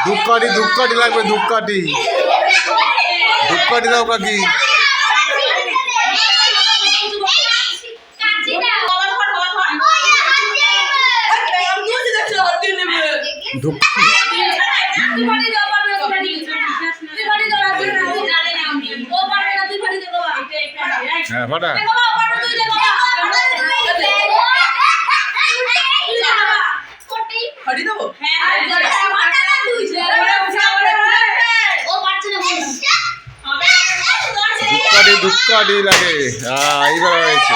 ধূপকাঠি ধূপকাঠি লাগবে, ধূপকাঠি ধূপকাঠি দাও কাকি। হ্যাঁ ফাটা ধূপকাঠি ধূপকাঠি লাগে। এইবার হয়েছে।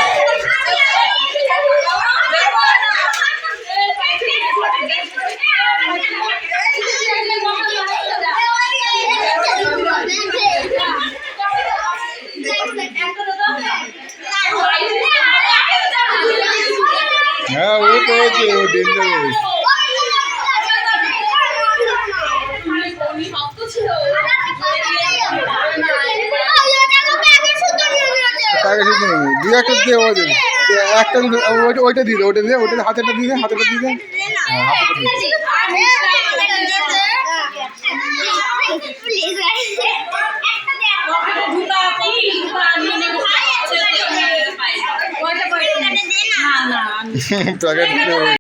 হ্যাঁ ও করেছে, ও ডেঞ্জারাস। দুই একটা দিয়ে একটা ওইটা দিয়ে ওইটা দিয়ে ওইটা হাতেটা দিয়ে হাতেটা দিয়ে তোকে